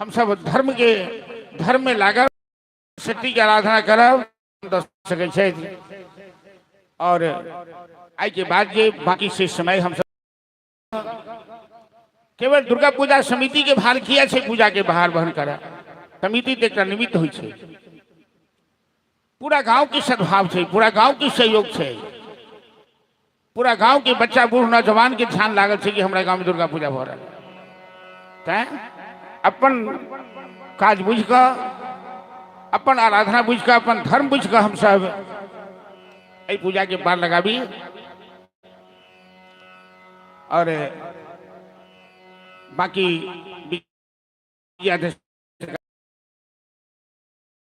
हम सब धर्म में लागल शक्ति के आराधना करब सके छे। और आई के बाद जे बाकी से समय हम सब केवल दुर्गा पूजा समिति के भार किया छे, पूजा के भार वहन करे समिति तो एक निमित्त हुई छे। पूरा गांव के सद्भाव छे, पूरा गांव के सहयोग छे, पूरा गांव के बच्चा बूढ़ नौजवान के ध्यान लागल छे कि हमारे गांव में दुर्गा पूजा हो रहा है। अपन काज बुझ कर, अपन आराधना बुझ कर, अपन धर्म बुझ कर हम सब ए पूजा के पार लगाबी। और बाकी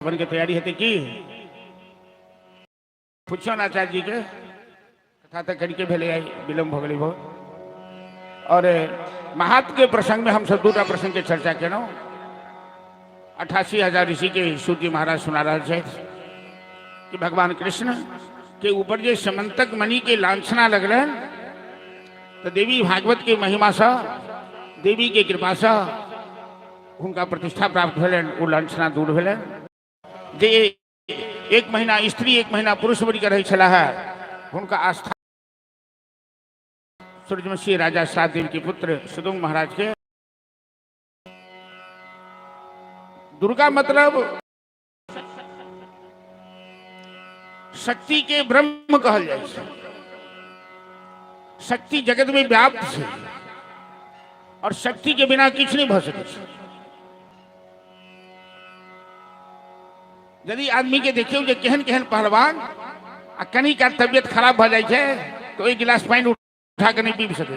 बन के तैयारी हेते की पूछो ना आचार्य जी के कथा तक करके भेले आई विलम्ब हो गई बहुत। और महात्म के प्रसंग में हम सब दूसरा प्रसंग के चर्चा केनो। 88,000 ऋषि के सूर्य महाराज सुना रहे थे कि भगवान कृष्ण के ऊपर जो समंतक मणि के लांछना लगल तो देवी भागवत के महिमा से, देवी के कृपा से उनका प्रतिष्ठा प्राप्त भेलन, वो लांछना दूर भेलन। जे एक महीना स्त्री एक महीना पुरुष बन के रही छला है, उनका आस्था सूर्यवंशी राजा सातदेव के पुत्र सुदुंग महाराज के। दुर्गा मतलब शक्ति के ब्रह्म कहल जाए। शक्ति जगत में व्याप्त है और शक्ति के बिना कुछ नहीं भ सके। यदि आदमी के देखियो जे केहन केहन पहलवान आ कनी का तबियत खराब भ जाए छे तो एक गिलास पानी उठा के नहीं पी सके।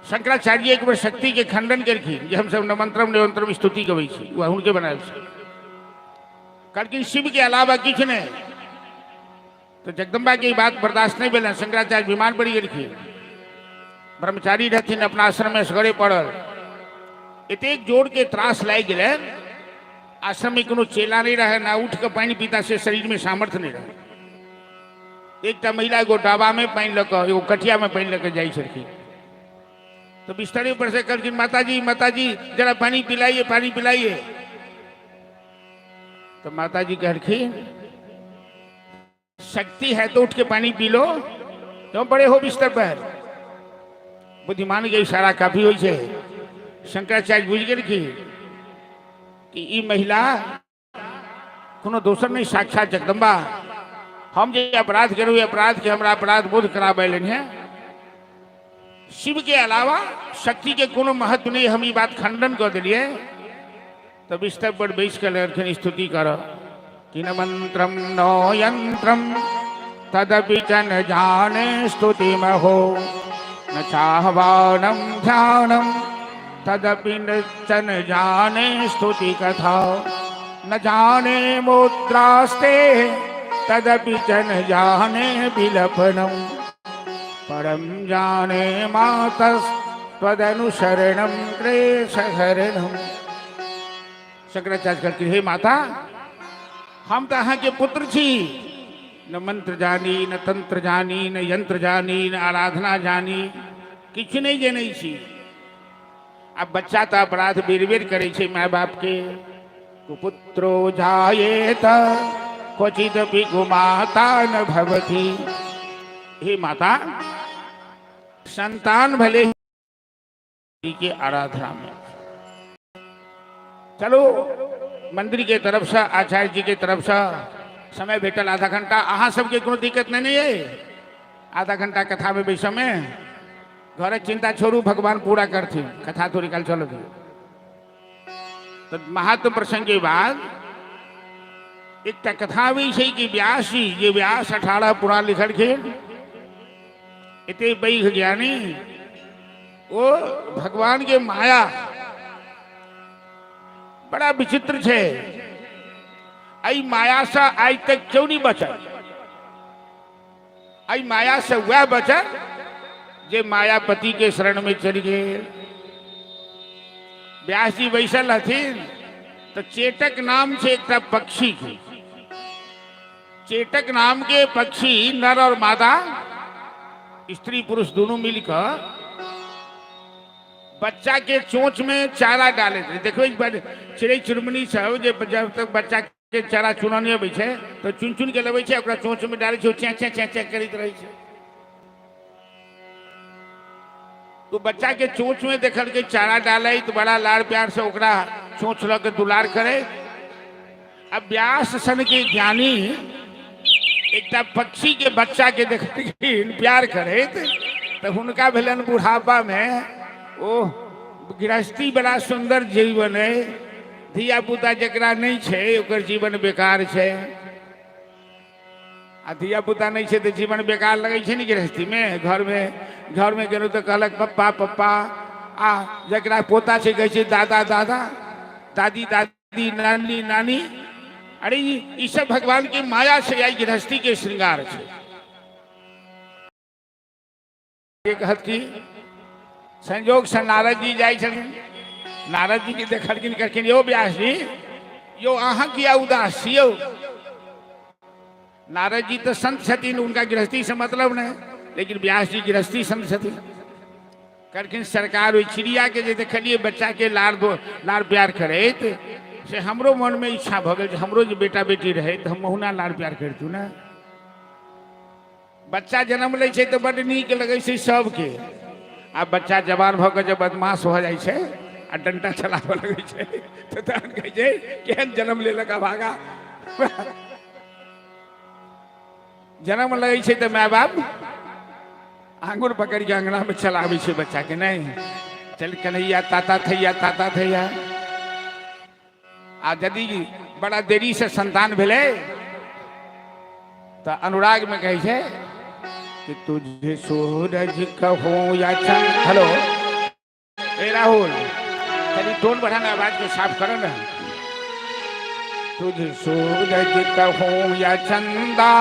शंकराचार्य एक बार शक्ति के खंडन करखी जे हम सब नमंत्रम निमंत्रम स्तुति गबै छी, वह उनके बनायल छे। कहलखिन शिव के अलावा कुछ नहीं। तो जगदम्बा की बात बर्दाश्त नहीं भेल। शंकराचार्य बीमार पड़ी गेलखिन, ब्रह्मचारी रहथिन, अपना आश्रम में सगरे पड़ल। एतेक जोर के त्रास लाग गेल, आश्रम में कोनो चेला नहीं रहे, ना उठ के पानी पीता से शरीर में सामर्थ्य नहीं रहे। एक महिला एगो डाबा में पानी लग एगो कटिया में पानी लग जाई छलखिन। तो बिस्तरे पर से कहलखिन माता जी जरा पानी पिलाइए, पानी पिलाइए। तो माता जी कहलखिन शक्ति है तो उठ के पानी पी लो, क्यों पड़े हो बिस्तर पर। बुद्धिमान के इशारा काफी हो छे। शंकराचार्य बुझ गेल कि ई महिला कोनो दोसर नहीं, साक्षात जगदम्बा। हम जे अपराध करू, अपराध के हमरा अपराध बोध कराबेलन है। शिव के अलावा शक्ति के कोनो महत्व नहीं, हम ये बात खंडन कर दिलिए। तो बिस्तर पर बैठ कर स्तुति करो कि न मंत्रम नो यंत्रम तदपि च न जाने स्तुति महो, न चाहवानम ध्यानम तदपि न जाने स्तुति कथा, न जाने मुद्रास्ते तदपि च न जाने विलपनम, परम जाने मातस त्वदनुसरणम क्लेशहरणम। शंकराचार्य कहते हे माता, हम तो अहाँ के पुत्र छी, न मंत्र जानी, न तंत्र जानी, न यंत्र जानी, न आराधना जानी, किछ नहीं जाने छी। अब बच्चा तो अपराध बेर बेर करे छे माय बाप के। कुपुत्रो जायेत क्वचिदपि कुमाता न भवति। हे माता, संतान भले ही के आराधना में चलो। मंदिर के तरफ से, आचार्य जी के तरफ से समय भेटल आधा घंटा। अहाँ सबके कोनो दिक्कत नहीं है। आधा घंटा कथा में बैस में घर चिंता छोड़ू, भगवान पूरा करथिन। कथा थोड़ी काल चलो थी। तो महात्म प्रसंग के बाद एक कथा भी छै कि व्यास जी, जे व्यास 18 पुराण लिखलखिन, इतने बैघ ज्ञानी, वो भगवान के माया बड़ा विचित्र छे। आई माया से आज तक क्यों नहीं बचल? आई माया से वह बचल जे मायापति के शरण में चल गए। व्यास जी बैसल हथिन तो चेटक नाम से एक पक्षी की, चेटक नाम के पक्षी नर और मादा स्त्री पुरुष दोनों मिलकर बच्चा के चोंच में चारा डाले थे। देखो चिड़ै चुनमुनी सब जब तक बच्चा के चारा चुनने अबै छै तो चुन चुन के लबै छै, ओकरा चोंच में डालै छै, चैं चैं चैं चैं करैत रहै छै। तो बच्चा के चोंच में देखल के चारा डाले तो बड़ा लाड़ प्यार से ओकरा चोंच लग के दुलार करे। अब व्यास सन के ज्ञानी एक पक्षी के बच्चा के देखलखिन प्यार करैत तो हुनका भेलन बुढ़ापा में ओ गृहस्थी बड़ा सुंदर जीवन है, धिया पुता जकरा नहीं छै ओकर जीवन बेकार छै। आ धिया पुता नहीं छै तो जीवन बेकार लगे छै ने गृहस्थी में। घर में गेलहुँ तो कहलक पप्पा पप्पा, आ जकरा पोता छै कहै छै दादा दादा, दादी दादी, नानी नानी। अरे ये सब भगवान की माया से आई गृहस्थी के श्रृंगार है। ये कहत की संयोग से नारद जी जाय छथिन, नारद जी के देखलखिन कहलखिन यो व्यास जी यो अहाँ किया उदास छियौ। नारद जी तो संत छथिन, उनका गृहस्थी से मतलब नहीं, लेकिन व्यास जी गृहस्थी संत छथिन। कहलखिन सरकार ओहि चिड़िया के जे देखलिए बच्चा के लाड़ प्यार करैत से हमरो मन में इच्छा भ गेल, हमरो जे बेटा बेटी रहे तो हम महुना लाड़ प्यार करतू ना। बच्चा जन्म ले छै तो बड़ नीक लगे छै सबके, आ बच्चा जवान भ के जब बदमाश हो जाए छै आ डंटा चलाबे लगे छै तो तहन कहै छै केहन जन्म लेलक भागा। जन्म लगे छै तो माय बाप आंगुर पकड़ के अंगना में चलाबे छै बच्चा के, नहीं चल कन्हैया ताता थैया। आ यदि बड़ा देरी से संतान भेले तो अनुराग में कहे छै कि तुझे सूरज कहो या चंद। हेलो ए राहुल, तेरी टोन बढ़ाना, आवाज को साफ करो ना। तुझे सूरज कहो या चंदा,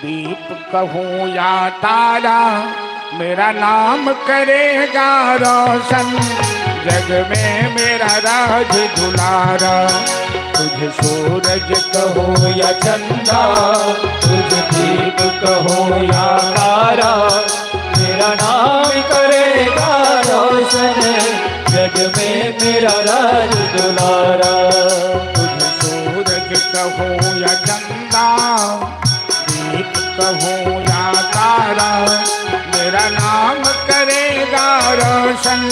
दीप कहो या तारा, मेरा नाम करेगा रोशन, जग में मेरा राज दुलारा। तुझे सूरज कहो या चंदा, तुझे दीप कहो या तारा, मेरा नाम करेगा रोशन, जग में मेरा राज दुलारा। तुझे सूरज कहो या चंदा, दीप कहो या तारा, मेरा नाम करेगा रोशन,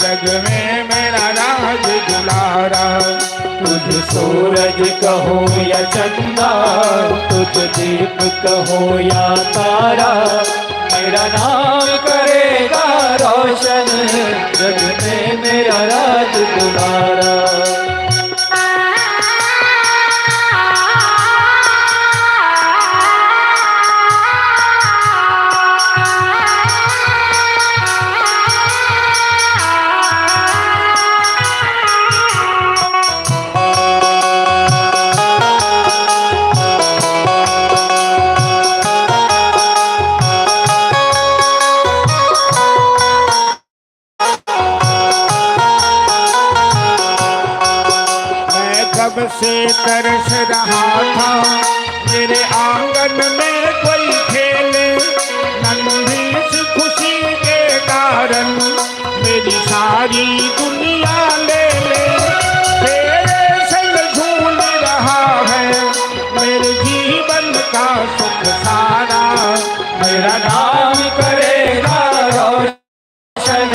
जग में मेरा राज दुलारा। तुझे सूरज कहो या चंदा, तुझे दीप कहो या तारा, मेरा नाम करेगा रोशन, जग में मेरा राज दुलारा। से तरस रहा था मेरे आंगन में कोई खेले, नन्ही सी खुशी के कारण मेरी सारी दुनिया ले ले। तेरे संग झूल रहा है मेरे जीवन का सुख सारा, मेरा नाम करेगा रोशन,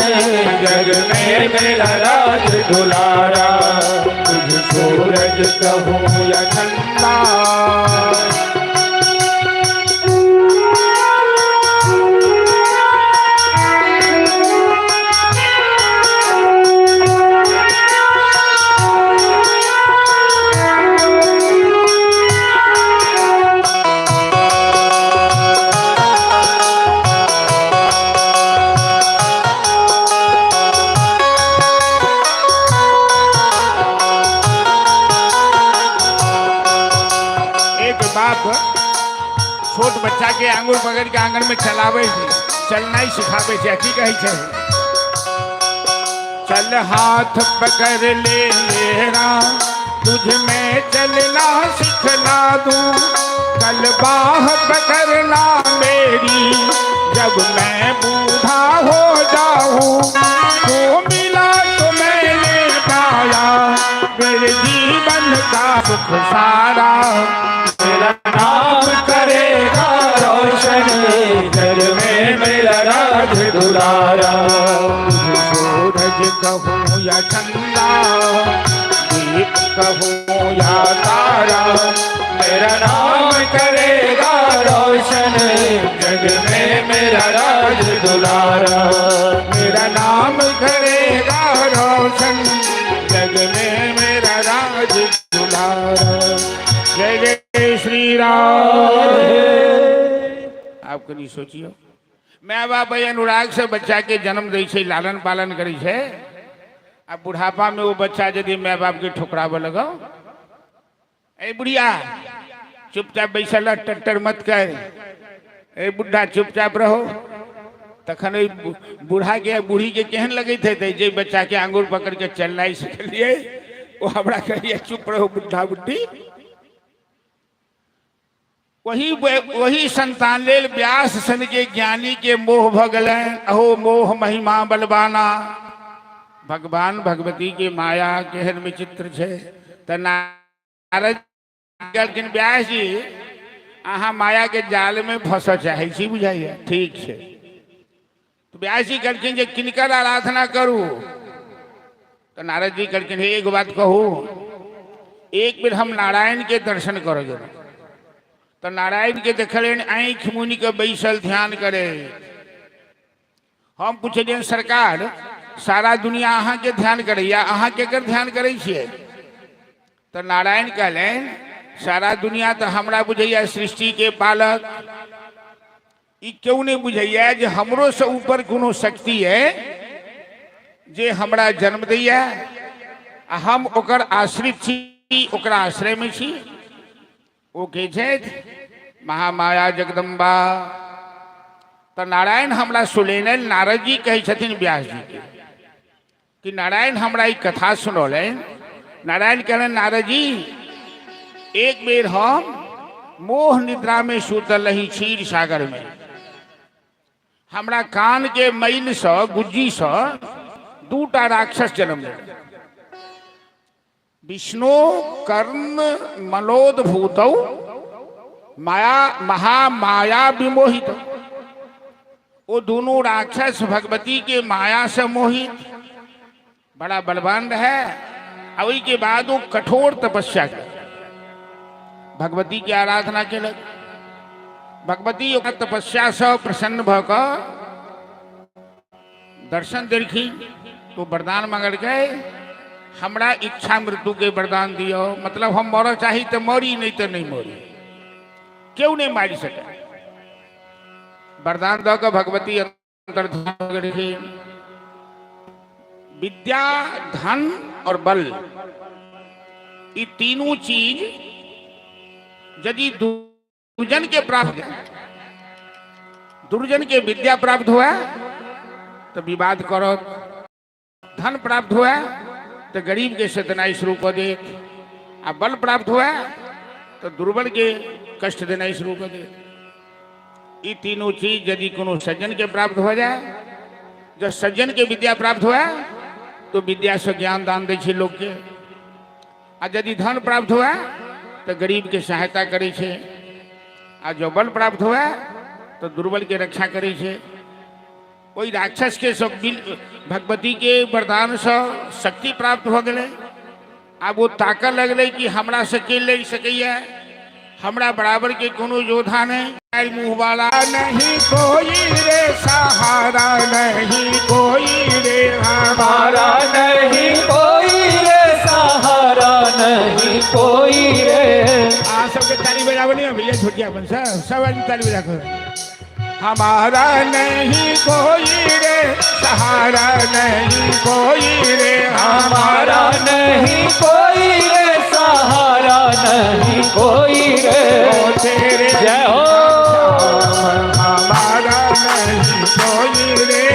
जग में मेरा राज दुलारा। तुझे सूरज कहो या चंदा, छोट बच्चा के आंगुर पकड़ के आंगन में चलावे थे, चलना ही सिखावे थे। की कही छे चल हाथ पकड़ ले मेरा, तुझ में चलना सिखला दूं, कल बाह पकड़ना मेरी, जब मैं बूढ़ा हो जाऊं। सारा, मेरा नाम करेगा रोशन, जग में मेरा राज दुलारा। सूरज कहूँ या चंदा, दीप कहूँ या तारा, मेरा नाम करेगा रोशन, जग में मेरा राज दुलारा। मेरा नाम करेगा रोशन, जग में मेरा राज दुलारा। जय जय श्री राम। आप कभी सोचियो, माँ बाप अनुराग से बच्चा के जन्म दै छै, लालन पालन करै छै, आ बुढ़ापा में वो बच्चा यदि माँ बाप के ठुकराव लगो, ए बुढ़िया चुपचाप बैसल, टट्टर मत कर, ए बुढ़ा चुपचाप रहो, तखन बूढ़ा के बूढ़ी के केहन लगे थे जे बच्चा के आंगुर पकड़ के चलना सिखलिए, वो हमरा कहिए चुप रहो बुढ़ा बुढ़ी। वही संतान लेल व्यास सन के ज्ञानी के मोह भगल, अहो मोह महिमा बलवाना। भगवान भगवती के माया केहन विचित्र है। तो नारद कहलखिन व्यास जी अहाँ माया के जाल में फंस चाहे छी, बुझाइए ठीक है। तो व्यास जी कहलखिन जे किनकर आराधना करू। तो नारद जी कहलखिन हे एक बात कहू, एक बेर हम नारायण के दर्शन करोगे। तो नारायण के देखल आँख मुनि के बैसल ध्यान करे। हम पूछलियन सरकार सारा दुनिया अहाँ के ध्यान करे या अहाँ केकर ध्यान करे छिए। तो नारायण कहलन सारा दुनिया तो हमरा बुझैया सृष्टि के पालक, ई क्यों नहीं बुझैया जे हमरो से ऊपर कोनो शक्ति है जे हमरा जन्म दैया, हम ओकर आश्रित छी, ओकरा आश्रय में छी। ओ के महामाया जगदम्बा। तो नारायण हमरा सुनेलन, नारद जी कहे छथिन व्यास जी के कि नारायण हमरा ई कथा सुनौलन। नारायण कहलन नारद जी एक बेर हम मोह निद्रा में सुतल रही क्षीर सागर में, हमरा कान के मैल से गुज्जी से दूटा राक्षस जन्म ले, विष्णु कर्ण मलोद भूतौ माया महामाया विमोहित। वो दोनों राक्षस भगवती के माया से मोहित, बड़ा बलवान रहे। अवि के बाद वो कठोर तपस्या कर भगवती की आराधना के लग। भगवती तपस्या से प्रसन्न भकर दर्शन देखी तो वरदान मांगल गए, हमरा इच्छा मृत्यु के वरदान दियो। मतलब हम मर चाही तो मरी, नहीं तो नहीं मरी, क्यों नहीं मारी सके। वरदान दो भगवती अंतर्धान रही। विद्या धन और बल ये तीनों चीज यदि दुर्जन के प्राप्त, दुर्जन के विद्या प्राप्त हुआ तो विवाद करो, धन प्राप्त हुआ तो गरीब के सतनाई शुरू कर दे, आ बल प्राप्त हुआ तो दुर्बल के कष्ट देना शुरू कर दे। ये तीनों चीज यदि कोनो सज्जन के प्राप्त हो जाए, जब सज्जन के विद्या प्राप्त हुआ तो विद्या से ज्ञान दान दे छे लोग के, आ यदि धन प्राप्त हुआ तो गरीब के सहायता करे छे, आ जो बल प्राप्त हुआ तो दुर्बल के रक्षा करे छे। कोई राक्षस के सब भगवती के वरदान से शक्ति प्राप्त हो गए। अब वो ताकत लगल कि हमरा से के लड़ सकैया, हमरा बराबर के कोनो योद्धा नहीं। मुँह वाला नहीं कोई रे सहारा, नहीं कोई रे हमारा, नहीं कोई रे सहारा, नहीं कोई रे। सबके ताली बजाओ नहीं भैया, छोटिया बन सब ताली बजा कर। हमारा नहीं कोई रे सहारा, नहीं कोई रे हमारा, नहीं कोई रे सहारा, नहीं कोई रे। तेरे जय हो। हमारा नहीं कोई रे,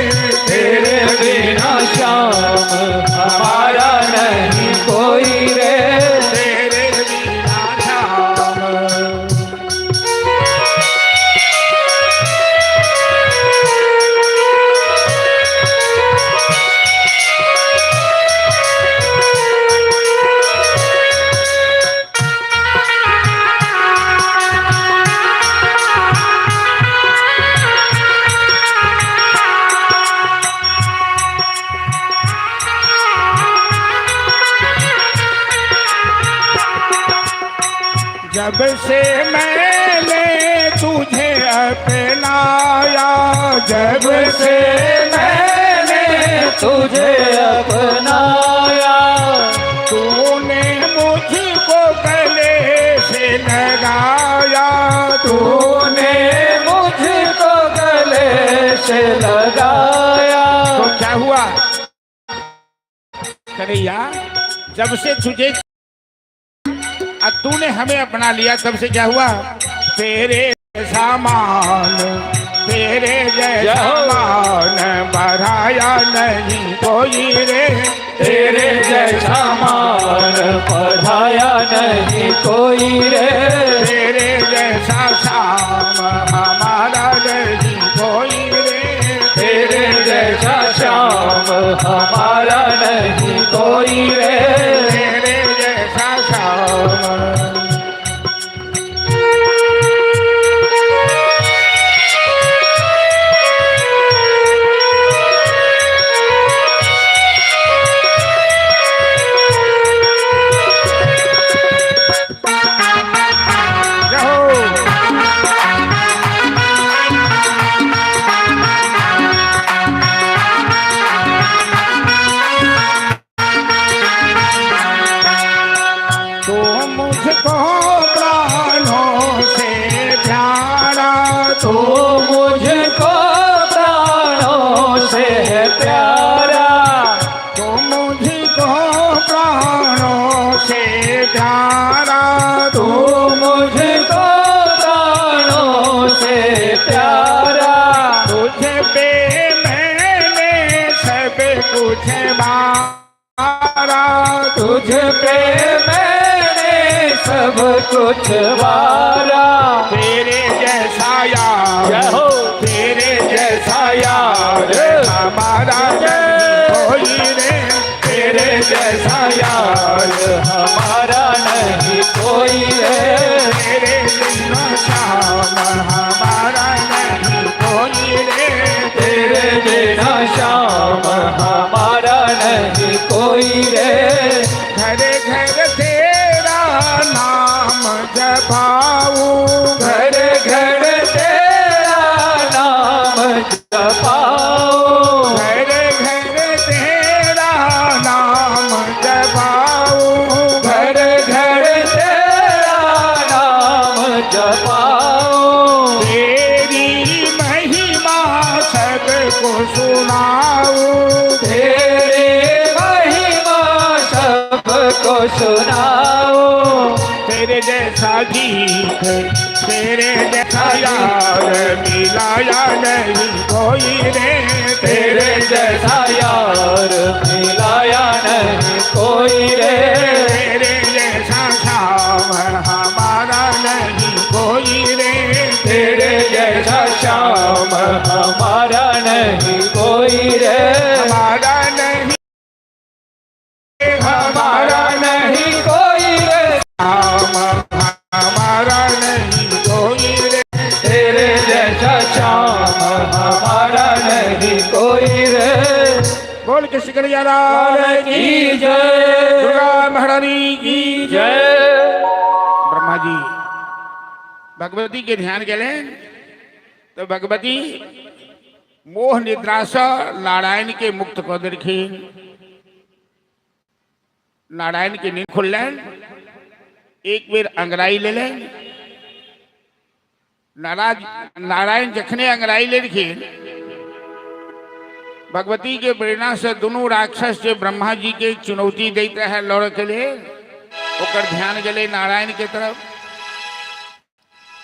तेरे बिना श्याम हमारा नहीं कोई रे। तेरे बिना श्याम। जब से मैंने तुझे अपनाया, जब से मैंने तुझे अपनाया, तूने मुझको गले से लगाया, तूने मुझको गले से लगाया। तो क्या हुआ कन्हैया, जब से तुझे तूने हमें अपना लिया, तब से क्या हुआ, तेरे जैसा मान, तेरे जैसा मान बढ़ाया नहीं कोई रे, तेरे जैसा मान बढ़ाया नहीं कोई रे, तेरे जैसा श्याम हमारा नहीं कोई रे, तेरे जैसा श्याम हमारा नहीं कोई रे, तेरे जैसा श्याम। तो मुझको प्राणों से है प्यारा, तो मुझको प्राणों से प्यारा, तो मुझको प्राणों से प्यारा, तुझे पे मैंने सब कुछ मारा, तुझ पे मैंने सब कुछ वारा, तेरे जैसा यार, तेरे जैसा यार हमारा कोई रे, तेरे जैसा यार हमारा नहीं कोई रे, तेरे जैसा श्याम हमारा नहीं कोई रे, तेरे जैसा श्याम हमारा नहीं कोई रे, घर घर तेरा नाम जपाऊं, घर घर तेरा नाम जपाऊं, घर घर तेरा नाम जपाऊं, घर घर तेरा नाम जपाऊं, तेरी महिमा सबको सुनाऊं, तेरी महिमा सबको सुनाऊं, तेरे जैसा गीत तेरे जैसा यार मिलाया नहीं कोई रे, तेरे जैसा यार मिलाया नहीं कोई रे, तेरे जैसा श्याम हमारा नहीं कोई रे, तेरे जैसा श्याम हमारा नहीं कोई रे, हमारा नहीं, हमारा नहीं कोई रे, श्याम हमारा नहीं कोई रे, तेरे जैसा श्याम हमारा नहीं कोई रे। बोल के सिकरिया लाल की जय, दुर्गा महारानी की जय। ब्रह्मा जी भगवती के ध्यान केले तो भगवती मोह निद्रा से नारायण के मुक्त कर दरखीन, नारायण की नींद खुल लें, एक बेर अंगराई ले लें, नारायण जखने अंगराई ले रखीन, भगवती के प्रेरणा से दोनों राक्षस जो ब्रह्मा जी के चुनौती देते हैं लड़ के लिए, ओकर ध्यान गले नारायण के तरफ,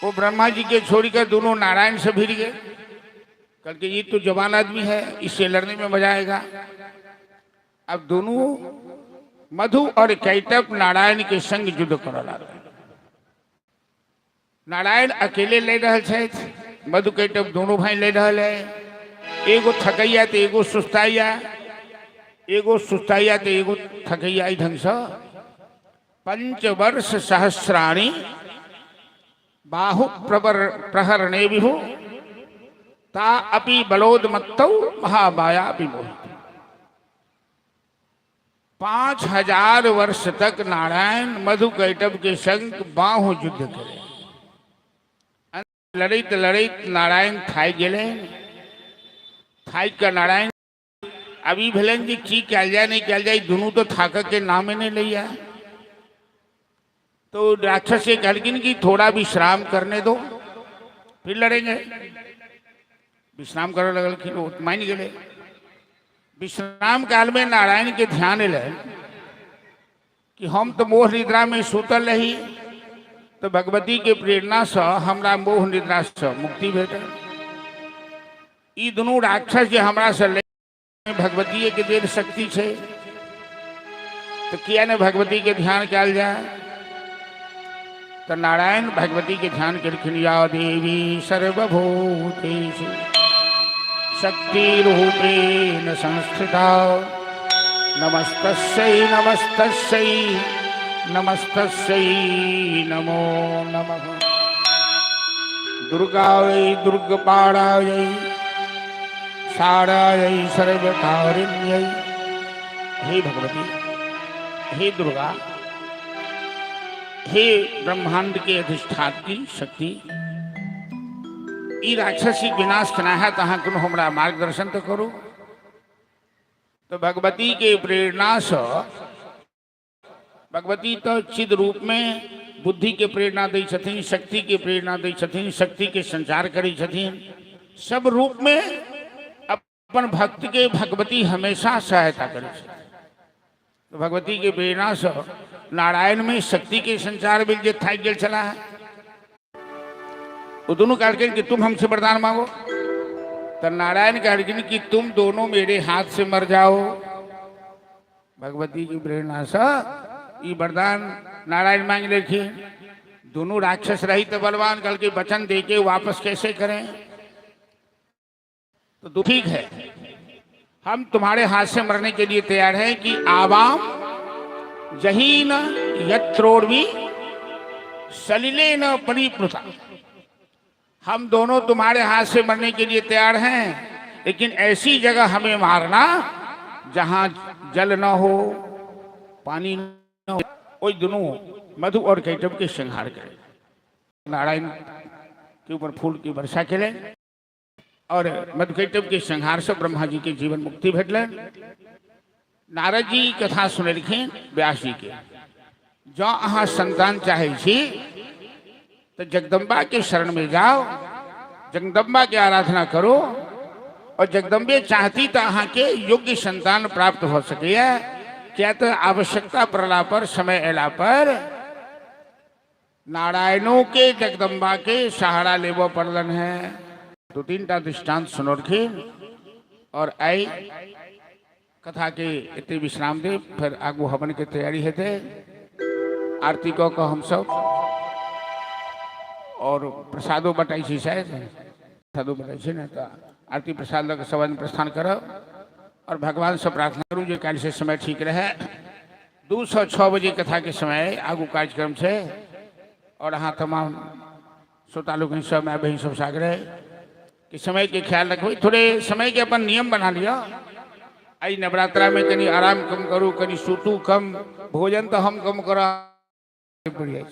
वो ब्रह्मा जी के छोड़ कर दोनों नारायण से भिड़ गए, कल के ये तो जवान आदमी है, इससे लड़ने में मजा आएगा। अब दोनों मधु और कैटप नारायण के संग युद्ध कर रहे, नारायण अकेले ले रहे थे, मधु कैटप दोनों भाई ले रहे हैं, एगो थकैया तो एगो सुस्ताइया, एगो सुस्ताइया तो एगो थकैया, ढंग से 5 वर्ष सहस्राणी बाहु प्रहरणे विभु ता अपि बलोदमत्तौ महामाया विमोहित। 5000 वर्ष तक नारायण मधु कैटभ के संग बाहु युद्ध करे। लड़ित लड़ित नारायण थाई गेले। थाई का नारायण अभी भेलन जी की कल जाए नहीं कल जाए, दोनों तो थाक के नामे नहीं लिया। तो राक्षस से कहलकिन कि थोड़ा विश्राम करने दो, फिर लड़ेंगे। विश्राम करे लगल कि मान गए। विश्राम काल में नारायण के ध्यान ले कि हम तो मोह निद्रा में सुतल रही, तो भगवती के प्रेरणा से हमरा मोह निद्रा से मुक्ति भेटे। ई दोनों राक्षस जो हमरा से ले भगवती के देर शक्ति है, तो किया ने भगवती के ध्यान कल जाए। तो नारायण भगवती के ध्यान करखिन, या देवी सर्वभूतेषु शक्ति रूपेण संस्थिता नमस्तस्यै नमस्तस्यै नमस्तस्यै नमो नमः। दुर्गायै दुर्गपाणायै सारायै सर्वकारिण्यै। हे भगवती, हे दुर्गा, हे ब्रह्मांड के अधिष्ठात्री शक्ति, ई राक्षसी विनाश करना है, तहाँ तुम हमारा मार्गदर्शन तो करो। तो भगवती के प्रेरणा से, भगवती तो चिद रूप में बुद्धि के प्रेरणा दै छथिन, शक्ति के प्रेरणा दै छथिन, शक्ति के संचार करै छथिन। सब रूप में अपन भक्त के भगवती हमेशा सहायता करे। तो भगवती के प्रेरणा से नारायण में शक्ति के संचार मिल जे थाक गेल चला है। वो दोनों कहलकिन कि तुम हमसे वरदान मांगो। तो नारायण कहलकिन कि तुम दोनों मेरे हाथ से मर जाओ। भगवती की प्रेरणा से ये वरदान नारायण मांग लेखिन। दोनों राक्षस रही तो बलवान कल के वचन दे के वापस कैसे करें। तो ठीक है, हम तुम्हारे हाथ से मरने के लिए तैयार हैं कि आवाम जहीन यत्रोर्वी सलिले न परिप्लुता। हम दोनों तुम्हारे हाथ से मरने के लिए तैयार हैं, लेकिन ऐसी जगह हमें मारना जहां जल न हो, पानी न हो। वो दोनों मधु और कैटभ के संहार करें। नारायण के ऊपर फूल की वर्षा के और मधु कैटभ के संहार से ब्रह्मा जी के जीवन मुक्ति भेटल। नारद जी कथा सुनलखिन व्यास जी के, जो अहाँ संतान चाहे छी तो जगदम्बा के शरण में जाओ, जगदम्बा की आराधना करो, और जगदम्बे चाहती तो अहाँ के योग्य संतान प्राप्त हो सके। क्या तो आवश्यकता पड़ला पर, समय एला पर नारायणों के जगदम्बा के सहारा लेवो पड़लन है। 2-3 दृष्टांत सुनोरखिन और आई कथा के इतने विश्राम दे, फिर आगू हवन के तैयारी हेते। आरती को हम सब और प्रसादों बटाई छी, शायद प्रसादों बटाई छी ना, तो आरती प्रसाद लग सवन प्रस्थान करब और भगवान से प्रार्थना करूँ जो कल से समय ठीक रहे। 206 बजे कथा के समय आगू कार्यक्रम से, और यहाँ तमाम श्रोता लोग सब मैं बहन सब सागरे कि समय के ख्याल रखो। थोड़े समय के अपन नियम बना लिया। आई नवरात्रा में कहीं आराम कम करूँ, कहीं सूतू कम, भोजन तो हम कम करा पड़ जाए।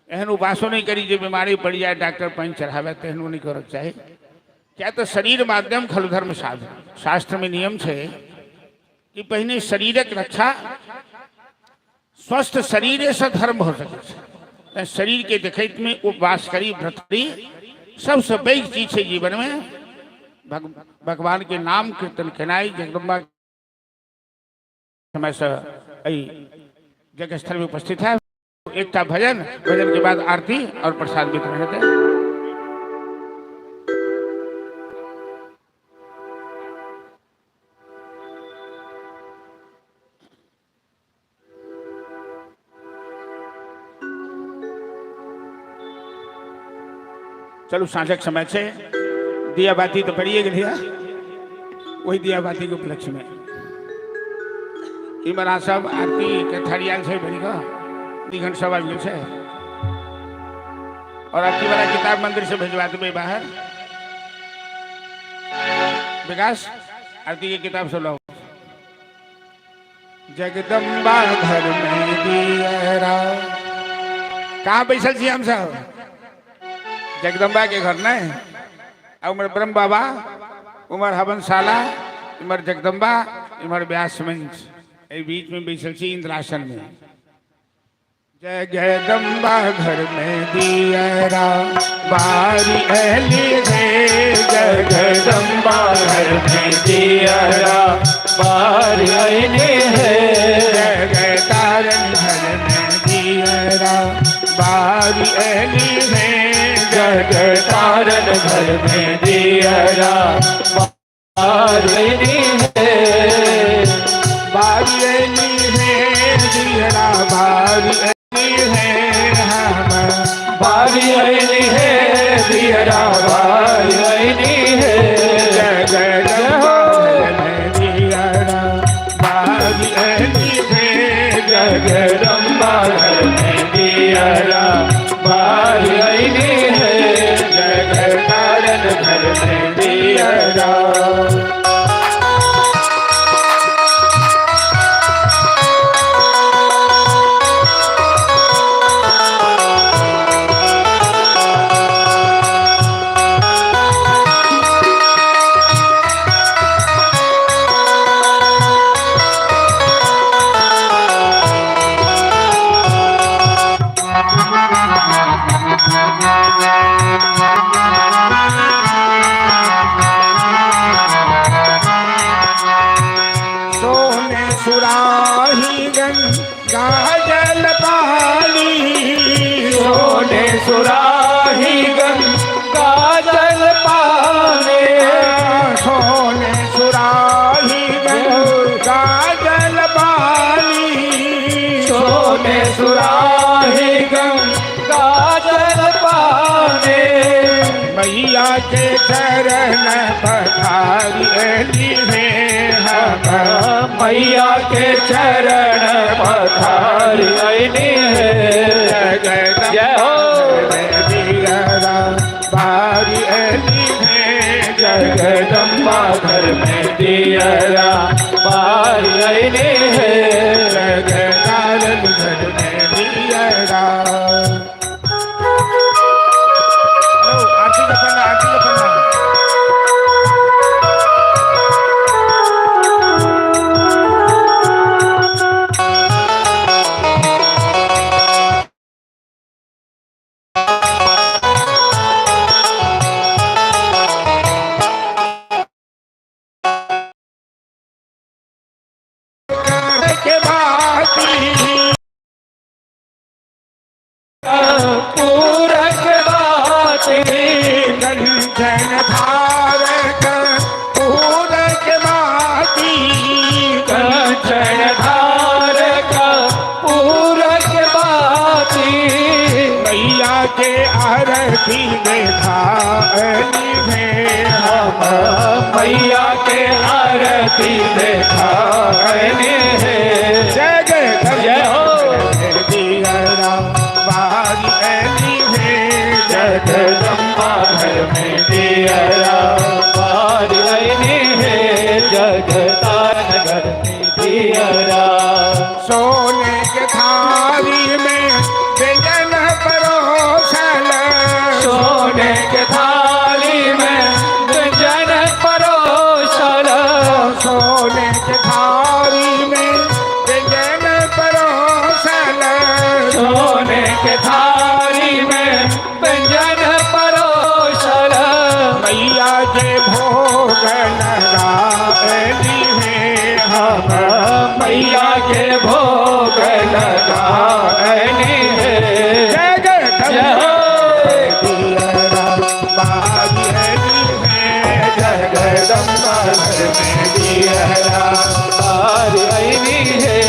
एहन उपासो नहीं करी जो बीमारी पड़ जाए डॉक्टर पानी चढ़ावे, तो एहनो नहीं कर चाहे। क्या तो शरीर माध्यम खलु धर्म साधन। शास्त्र में नियम है कि पहले शरीरक रक्षा, स्वस्थ शरीर से धर्म हो सके। शरीर के देखत में उपवास करी, व्रत करी, सबसे बड़ी चीज है जीवन में भगवान के नाम कीर्तन केनाई। जगदम्बा समय से जगह स्थल में उपस्थित है। एक भजन, भजन के बाद आरती और प्रसाद वितरण होते हैं। चलो सांझक समय से दिया बाती तो पड़िए गई है, वही दिया बाती के उपलक्ष्य में इमरा सब आरती के थरियाल से बनी का 2 घंटे सब आगे से, और आरती वाला किताब मंदिर से भिजवा दो बाहर। विकास आरती की किताब सब लाओ। जगदम्बा घर में दियरा। कहाँ बैसल छी हम सब? जगदम्बा के घर नहीं। उमर ब्रह्म बाबा, उमर हवनशाला, इमर जगदम्बा, इमर व्यास मंच, ए बीच में बैसल छी इंद्रासन में। जगदम्बा घर में दियरा बारी अहली है। जगदम्बा घर में दियरा बारी अहली है। जगतारण घर में दियरा बारी अहली है। जगतारण घर में दियरा बारी अहली है। बारी अहली है दियरा बारी बारी अहली है दियरा बारी अहली है। जगदम्बा घर में दियरा बारी अहली है। जगदम्बा घर में दियरा बारी अहली है। जगतारण घर में दियरा। सोने सुराही गंगा जल पानी। सोने सुराही गंगा जल पाने। सोने सुराही गंगा जल पानी। सोने सुराही गंगा जल पाने। मैया के चरण पधारी अहली है। मैया के चरण पधारी अहली है। जय हो दियरा बारी अहली है। जगदम्बा घर में दियरा बारी अहली है। जगतारण घर में दियरा। आरती का पन्ना, आरती का पन्ना। के बाती पूरक बाती। कंचन धारक पूरक बाती। कंचन धारक पूरक बाती। मैया के आरती देखाली है। मैया के आरती देखाने है। जय हो दियरा बारी अहली है। जगदम्बा घर में दियरा बारी अहली है। जगतारण घर में दियरा। सोने के थाली में व्यंजन परोसल। सोने के थाली में व्यंजन परोसल। सोने के थाली में व्यंजन परोसल। सोने के थाली में व्यंजन परोसल। मैया के भोग लगाली है। मैया के भोग लगाने है। जगदम्बा दियरा बारी अहली है। जगदम्बा घर में दियरा बारी अहली है।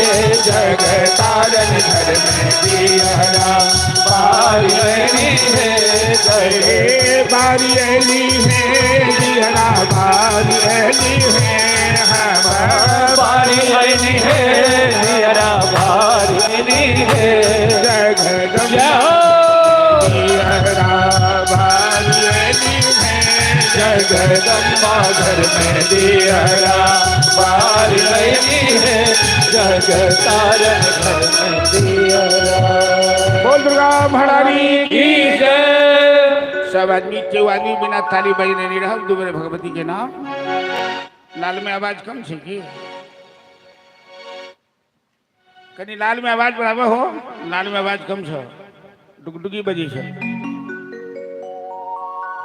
जगतारण घर में दियरा बारी अहली है। जय बारी अहली है। दियरा बारी अहली है। बारी अहली है। दियरा बारी अहली है। जगदम्बा दियरा बारी अहली है। जगदम्बा घर में दियरा बारी अहली है। जग तारन घर में दियरा। बोल दुर्गा महारानी की जय। सब आदमी केव आदमी बिना ताली बजने नहीं रहा दुबरे भगवती के नाम। लाल में आवाज कम छे की कनी लाल में आवाज बराबर हो लाल में आवाज कम छे डुगडुगी बजी छे।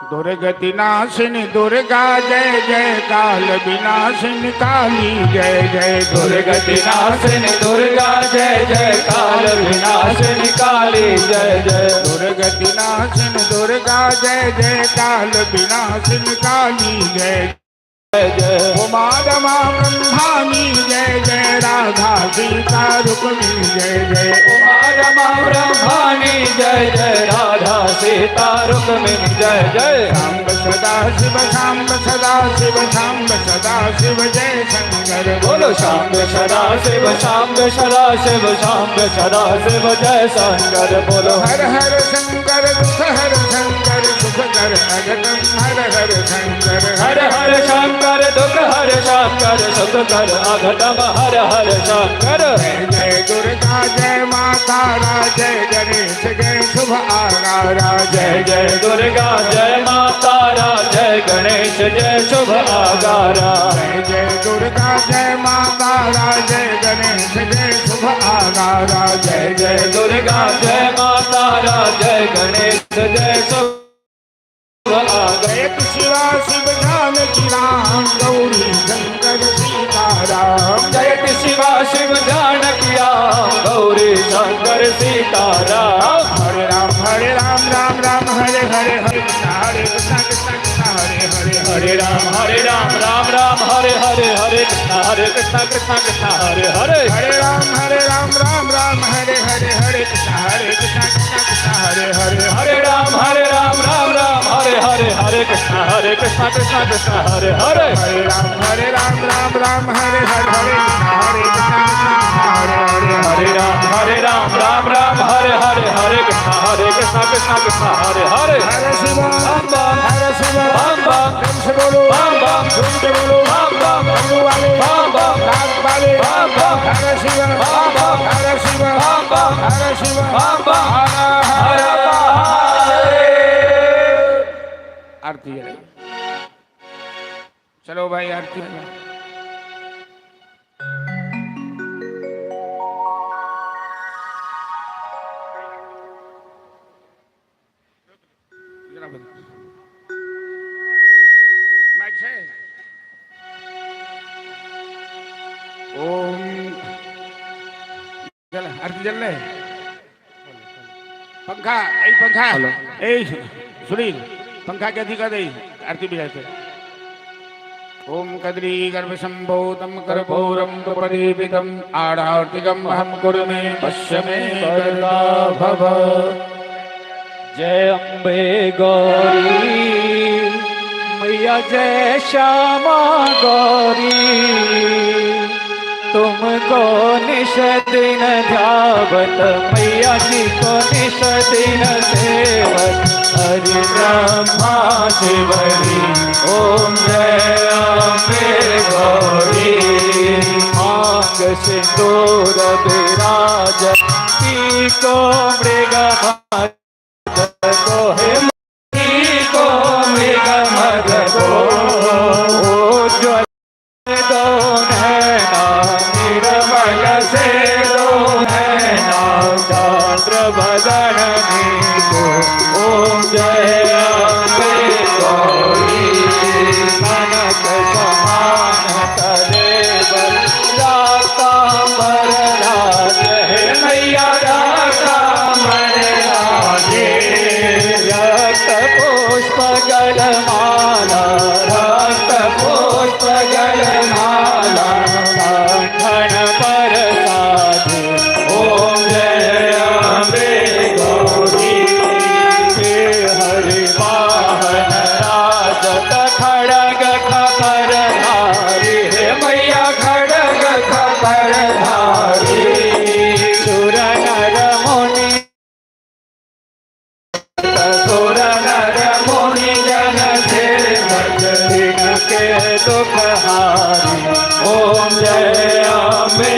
दुर्गति नाशिनी दुर्गा जय जय काल विनाशिनी काली जय जय दुर्गति नाशिनी दुर्गा जय जय काल विनाशिनी काली जय जय। दुर्गति नाशिनी दुर्गा जय जय काल विनाशिनी काली जय जय। उमा रमा ब्रह्मानी जय जय राधा सीता रुक्मिणी जय जय। उमा रमा ब्रह्मानी जय जय राधा सीता रुक्मिणी जय जय। शाम्ब सदा शिव शाम्ब सदा शिव शाम्ब सदा शिव जय शंकर। बोलो शाम्ब सदा शिव शाम्ब सदा शिव शाम्ब सदा शिव जय शंकर। बोलो हर हर शंकर दुख हर शंकर सुख कर अगतम हर हर शंकर। हर हर शंकर दुख हर शंकर सुख कर अघटम हर हर शंकर। जय जय दुर्गा जय माता रा जय गणेश जय शुभ आगारा। जय जय दुर्गा जय माता रा जय गणेश जय शुभ आगारा। जय जय दुर्गा जय माता रा जय गणेश जय शुभ आगारा। जय जय दुर्गा जय माता रा जय गणेश जय शुभ आगारा। जय शिवा शिव जानकी राम गौरी शंकर सीताराम। जय शिवा शिव जानकी राम गौरी शंकर सीताराम। हरे राम राम राम हरे हरे हरे हरे कृष्ण कृष्ण कृष्ण हरे हरे हरे राम राम हरे हरे हरे कृष्ण कृष्ण कृष्ण हरे हरे। हरे राम राम हरे हरे हरे कृष्ण कृष्ण कृष्ण हरे हरे। हरे राम हरे हरे कृष्ण कृष्ण कृष्ण हरे हरे। हरे राम राम हरे हरे हरे कृष्ण हरे हरे। हरे राम हरे कृष्ण कृष्ण कृष्ण हरे हरे। हरे शिव बम बम हरे शिव बम बम जम से बोलो बम बम झूम के बोलो बम बम डमरू वाले बम बम नाग वाले बम बम हरे शिव बम बम हरे शिव बम बम हरे शिव बम बम हर हर हर महादेव। आरती है। चलो भाई आरती है। माइक से ओम चल आरती चल रहे पंखा ए सुनील पंखा के अधिकार दे आरती भी जाते। ओम कद्री गर्भ संभूतम कर्पूरम प्रदीपितम आरार्तिकम अहम कुरुमे पश्य मे वरदा भव। जय अम्बे गौरी मैया जय श्यामा गौरी। तुमको निश दिन ध्यावत मैया जी को निश दिन सेवत। हरि ब्रह्मा शिवरी ओम जय अम्बे गौरी। मांग सिंदूर विराज को मृग को मृग मद को दो नैना निर्मल से दो नैना चंद्र बदन को। ओम जय अम्बे गौरी कनक समान कलेव राता पर राज है मैया राता मन राजे। रक्त पुष्प गलमाला रक्त पुष्प गलमाला कंठन पर साधु। ओम जय अम्बे गौरी हरि वाहन राजत खड़ग खपर धारी। हे मैया खड़ग खपर धारी। सुर नर मुनि सुर नर मुनि जन सेवक दिन के दुख हारी। ओम जय अम्बे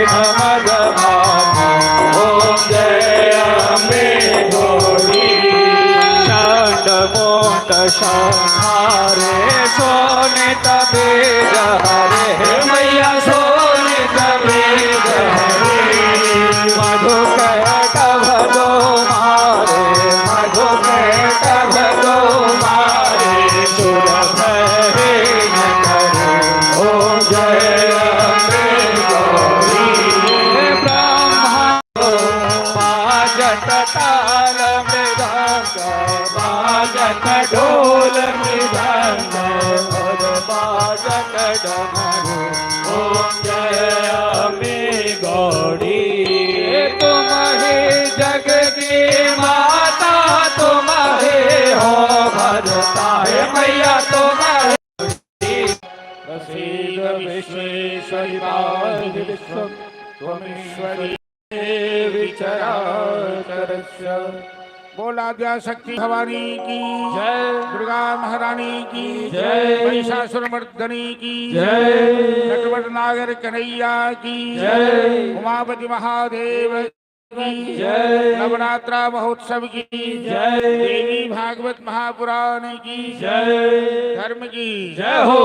नमः ओम जय अम्बे गौरी चंड मोट संहारे सोने तबे जहरे हे मैया सोने तबे जहरे मधु कट भदो मारे मधु कट भदो मारे सुरभ हे न करे ओम जय अम्बे गौरी ब्रह्मा बाजत ताल मृदंग बाजत ढोल मृदंग और बाजत डमरू ओम जय अम्बे गौरी तुम ही जग की माता तुम ही हो भरता है मैया तुम प्रसीद विश्वेश्वरी पाहि विश्वं त्वमीश्वरी विचराचरस्य। बोला द्या शक्ति भवानी की जय दुर्गा महारानी की जय महिषासुरमर्दनी की जय नटवर नागर कन्हैया की जय उमापति महादेव की जय नवरात्रा महोत्सव की जय देवी भागवत महापुराण की जय धर्म की जय हो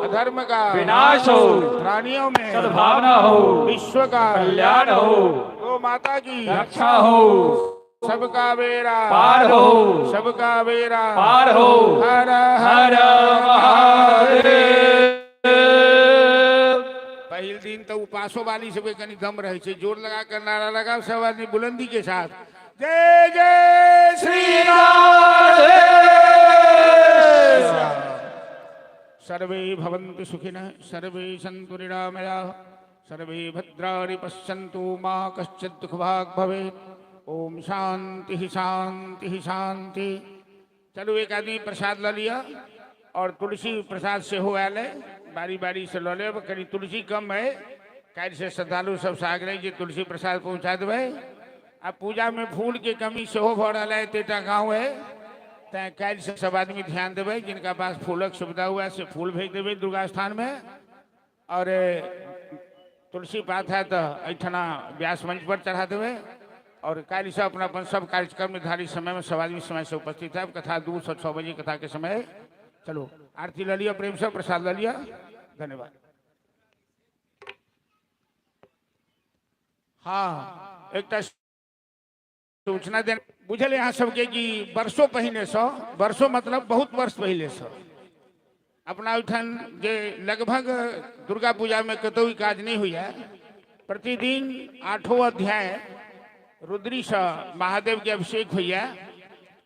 अधर्म का विनाश हो प्राणियों में सद्भावना हो विश्व का कल्याण हो गो माता की रक्षा हो सबका बेड़ा पार हो सबका बेड़ा पार हो हर हर महादेव पहिल दिन तो उपासों वाली सब कनी दम रहे छे जोर लगा कर नारा लगाओ सब आदमी बुलंदी के साथ जय जय श्री राधे सर्वे भवन्तु सुखिनः सर्वे सन्तु निरामयाः सर्वे भद्राणि पश्यन्तु मा कश्चित् दुःखभाग् भवेत् ओम शांति शांति शांति। चलो एक आदमी प्रसाद ला लिया और तुलसी प्रसाद से हो आले बारी बारी से लो ले कहीं तुलसी कम है काल से श्रद्धालु सब सागरे जी तुलसी प्रसाद पहुँचा देवे। अब पूजा में फूल के कमी से हो भर है तेटा गाँव है तै काल से सब आदमी ध्यान देवे जिनका पास फूलक सुविधा हुआ से फूल भेज देवे दुर्गा स्थान में और तुलसी पात है तो ऐठना व्यास मंच पर चढ़ा देवे और काली से अपना अपन सब कार्यक्रम निर्धारित समय में सब आदमी समय से उपस्थित है। कथा 2 से 6 बजे कथा के समय। चलो आरती ले लिया प्रेम से प्रसाद ले लिया धन्यवाद। हाँ एक सूचना दे बुझल यहाँ सबके कि वर्षों पहले सो वर्षों मतलब बहुत वर्ष पहले सो अपना उठन जे लगभग दुर्गा पूजा में कतई काज नहीं हुई है प्रतिदिन 8वां अध्याय रुद्रीश महादेव के अभिषेक हुआ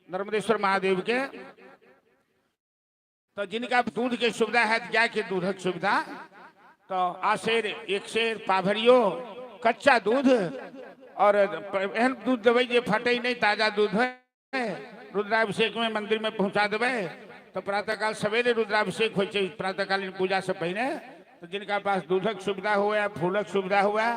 नर्मदेश्वर महादेव के तो जिनका दूध के सुविधा है गाय के दूधक सुविधा तो आशेर एक शेर पाभरियो कच्चा दूध और एहन दूध देवे जे फटे नहीं ताजा दूध है रुद्राभिषेक में मंदिर में पहुंचा देवे तो प्रातःकाल सवेरे रुद्राभिषेक हो प्रातःकालीन पूजा से पहले तो जिनका पास दूधक सुविधा हुआ फूलक सुविधा हुआ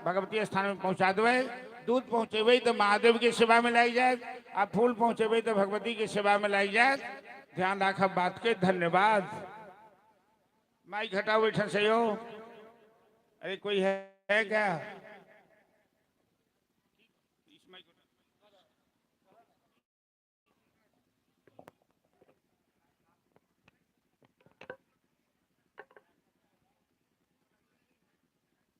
भगवती स्थान में पहुंचा देवे। दूध पहुँचेबे तो महादेव के सेवा में लाई जाए आ फूल पहुँचेबे तो भगवती के सेवा में लाई जाए। ध्यान रखा बात के धन्यवाद। माई घटाओ बैठन से हो अरे कोई है क्या